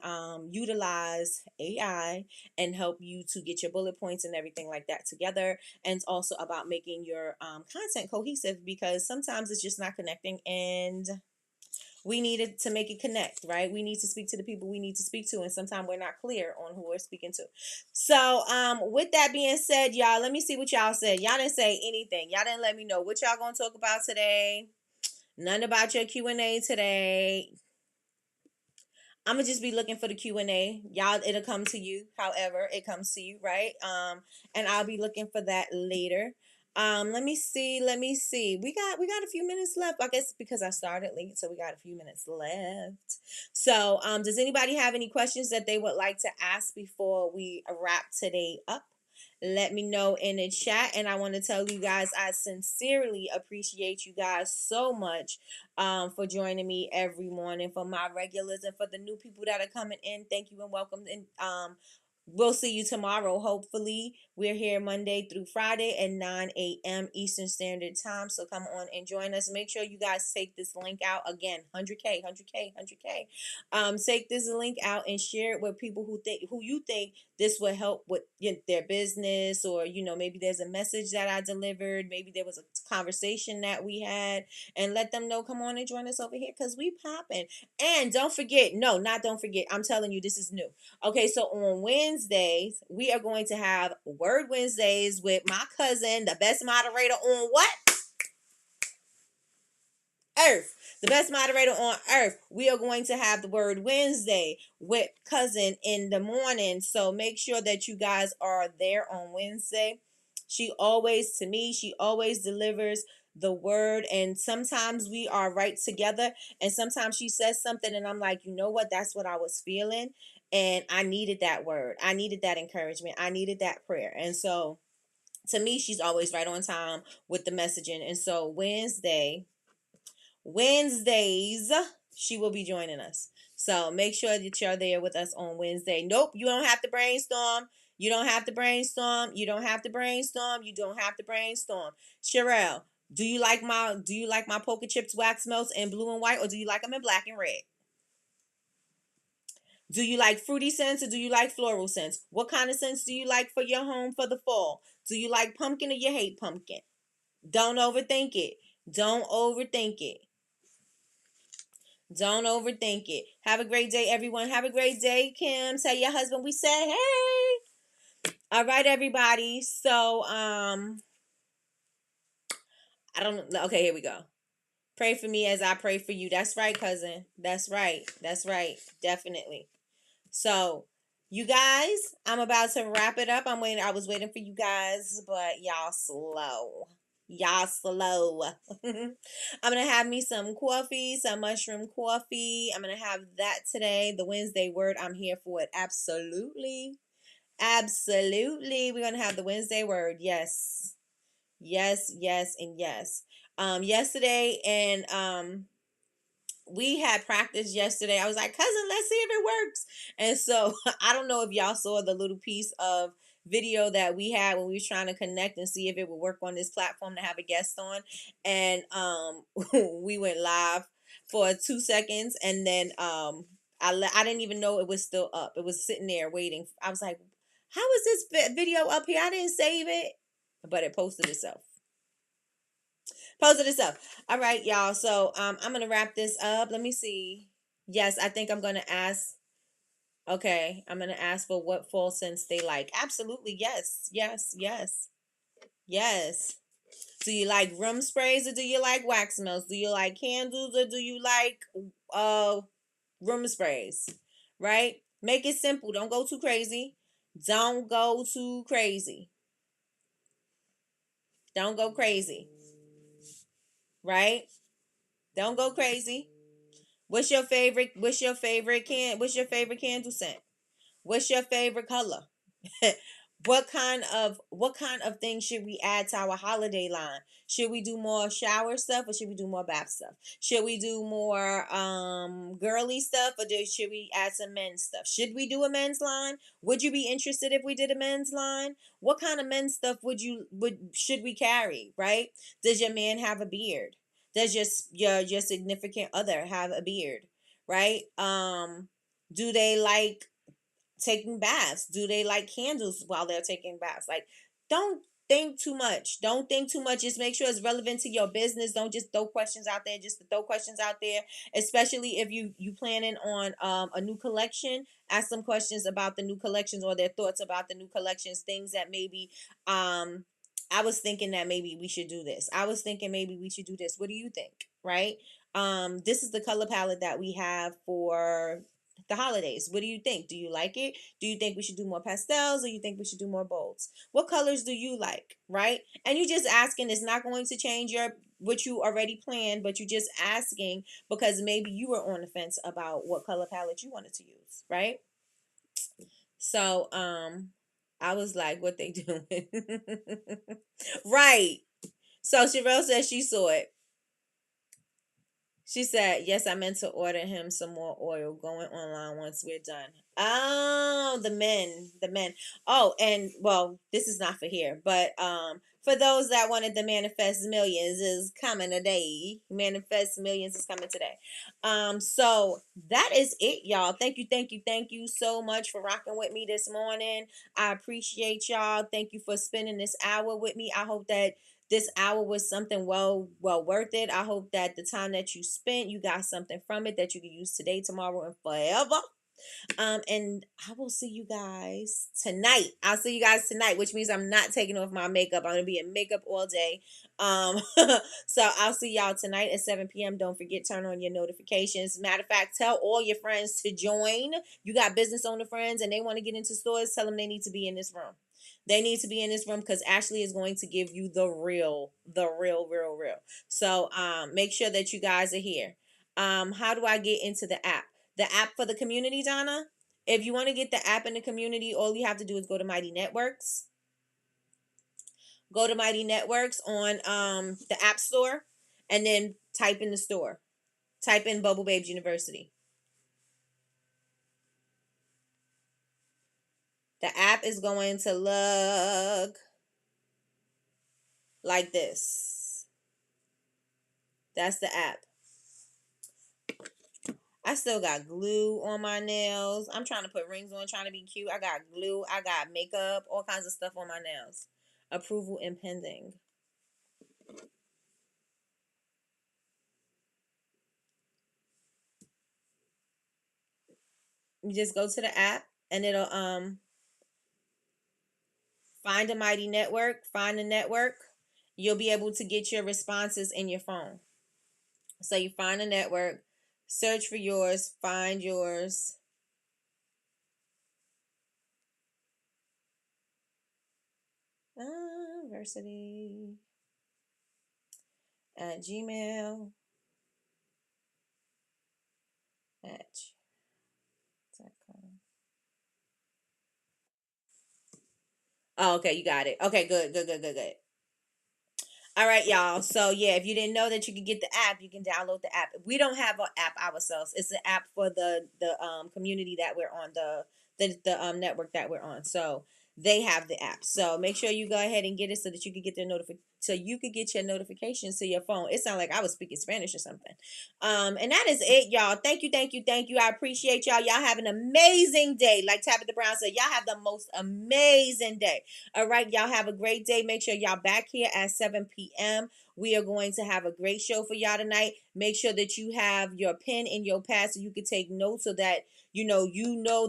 [SPEAKER 3] utilize AI and help you to get your bullet points and everything like that together. And it's also about making your content cohesive, because sometimes it's just not connecting, and we needed to make it connect, right? We need to speak to the people we need to speak to, and sometimes we're not clear on who we're speaking to. So with that being said, y'all, let me see what y'all said. Y'all didn't say anything. Y'all didn't let me know what y'all gonna talk about today. None about your Q&A today. I'm gonna just be looking for the Q&A. Y'all, it'll come to you. However, it comes to you, right? And I'll be looking for that later. Let me see. We got a few minutes left. I guess because I started late, so we got a few minutes left. So, does anybody have any questions that they would like to ask before we wrap today up? Let me know in the chat. And I want to tell you guys, I sincerely appreciate you guys so much for joining me every morning. For my regulars and for the new people that are coming in, thank you and welcome. And we'll see you tomorrow. Hopefully, we're here Monday through Friday at 9 a.m. Eastern Standard Time. So come on and join us. Make sure you guys take this link out. Again, 100K, 100K, 100K. Take this link out and share it with people who you think this will help with their business, or maybe there's a message that I delivered, maybe there was a conversation that we had, and let them know, come on and join us over here, because we popping. And don't forget, don't forget, I'm telling you, this is new. Okay, so on Wednesdays we are going to have Word Wednesdays with my cousin, the best moderator on what? Earth. The best moderator on earth. We are going to have the Word Wednesday with cousin in the morning. So make sure that you guys are there on Wednesday. She always delivers the word, and sometimes we are right together, and sometimes she says something and I'm like, you know what, that's what I was feeling, and I needed that word. I needed that encouragement. I needed that prayer. And so to me, she's always right on time with the messaging. And so Wednesdays, she will be joining us. So make sure that you're there with us on Wednesday. Nope, you don't have to brainstorm. You don't have to brainstorm. You don't have to brainstorm. You don't have to brainstorm. Sherelle, do you like my poker chips wax melts in blue and white, or do you like them in black and red? Do you like fruity scents, or do you like floral scents? What kind of scents do you like for your home for the fall? Do you like pumpkin, or you hate pumpkin? Don't overthink it. Don't overthink it. Don't overthink it. Have a great day, everyone. Have a great day, Kim. Tell your husband we said hey. All right, everybody. So, I don't know. Okay, here we go. Pray for me as I pray for you. That's right, cousin. That's right. That's right. Definitely. So, you guys, I'm about to wrap it up. I was waiting for you guys, but y'all slow. Y'all slow. I'm gonna have me some coffee, some mushroom coffee. I'm gonna have that today. The Wednesday word, I'm here for it. Absolutely. Absolutely. We're gonna have the Wednesday word. Yes. Yes, yes, and yes. Yesterday and we had practice yesterday. I was like, cousin, let's see if it works. And so I don't know if y'all saw the little piece of video that we had when we was trying to connect and see if it would work on this platform to have a guest on. And we went live for 2 seconds, and then I didn't even know it was still up. It was sitting there waiting. I was like, how is this video up here? I didn't save it, but it posted itself. Posted itself. All right, y'all. So I'm gonna wrap this up. Let me see. Yes, I think I'm gonna ask. Okay, I'm gonna ask for what fall scents they like. Absolutely, yes, yes, yes, yes. Do you like room sprays or do you like wax melts? Do you like candles or do you like uh room sprays? Right? Make it simple. Don't go too crazy. Don't go too crazy. Don't go crazy. Right? Don't go crazy. What's your favorite candle scent? What's your favorite color? What kind of things should we add to our holiday line? Should we do more shower stuff or should we do more bath stuff? Should we do more girly stuff or should we add some men's stuff? Should we do a men's line? Would you be interested if we did a men's line? What kind of men's stuff should we carry, right? Does your man have a beard? Does your significant other have a beard, right? Do they like taking baths? Do they like candles while they're taking baths? Like, don't think too much. Don't think too much. Just make sure it's relevant to your business. Don't just throw questions out there just to throw questions out there. Especially if you planning on a new collection. Ask some questions about the new collections or their thoughts about the new collections. Things that maybe I was thinking that maybe we should do this. I was thinking maybe we should do this. What do you think? Right? This is the color palette that we have for the holidays. What do you think? Do you like it? Do you think we should do more pastels or you think we should do more bolds? What colors do you like, right? And you just asking, it's not going to change what you already planned, but you're just asking because maybe you were on the fence about what color palette you wanted to use, right? So I was like, what they doing? Right. So Sherelle says she saw it. She said, yes, I meant to order him some more oil going online once we're done. Oh, the men. Oh, and well, this is not for here, but for those that wanted the Manifest Millions is coming today. Manifest Millions is coming today. So that is it, y'all. Thank you so much for rocking with me this morning. I appreciate y'all. Thank you for spending this hour with me. I hope that this hour was something well worth it. I hope that the time that you spent, you got something from it that you can use today, tomorrow, and forever. And I will see you guys tonight. I'll see you guys tonight, which means I'm not taking off my makeup. I'm gonna be in makeup all day. So I'll see y'all tonight at 7 p.m. Don't forget, turn on your notifications. Matter of fact, tell all your friends to join. You got business owner friends and they want to get into stores, tell them they need to be in this room. They need to be in this room because Ashley is going to give you the real. So make sure that you guys are here. How do I get into the app? The app for the community, Donna? If you want to get the app in the community, all you have to do is go to Mighty Networks. Go to Mighty Networks on the App Store and then type in the store. Type in Bubble Babes University. The app is going to look like this. That's the app. I still got glue on my nails. I'm trying to put rings on, trying to be cute. I got glue. I got makeup, all kinds of stuff on my nails. Approval impending. You just go to the app and it'll find a mighty network, find a network. You'll be able to get your responses in your phone. So you find a network, search for yours, find yours. University at gmail at.com. Oh, okay, you got it. Okay, good. All right, y'all. So yeah, if you didn't know that you could get the app, you can download the app. We don't have an app ourselves. It's an app for the community that we're on, the network that we're on. So they have the app. So make sure you go ahead and get it so that you can get their so you could get your notifications to your phone. It sounded like I was speaking Spanish or something. And that is it, y'all. Thank you. I appreciate y'all. Y'all have an amazing day. Like Tabitha Brown said, y'all have the most amazing day. All right, y'all have a great day. Make sure y'all back here at 7 p.m. We are going to have a great show for y'all tonight. Make sure that you have your pen and your pad so you can take notes so that you know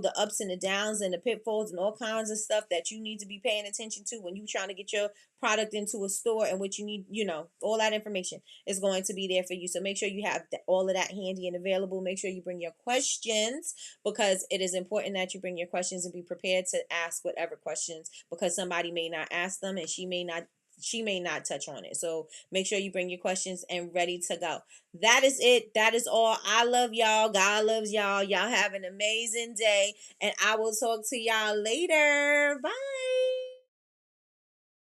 [SPEAKER 3] the ups and the downs and the pitfalls and all kinds of stuff that you need to be paying attention to when you're trying to get your product into a store, and what you need, all that information is going to be there for you. So make sure you have all of that handy and available. Make sure you bring your questions, because it is important that you bring your questions and be prepared to ask whatever questions, because somebody may not ask them and she may not touch on it. So make sure you bring your questions and ready to go. That is it. That is all. I love y'all. God loves y'all. Y'all have an amazing day, and I will talk to y'all later. Bye.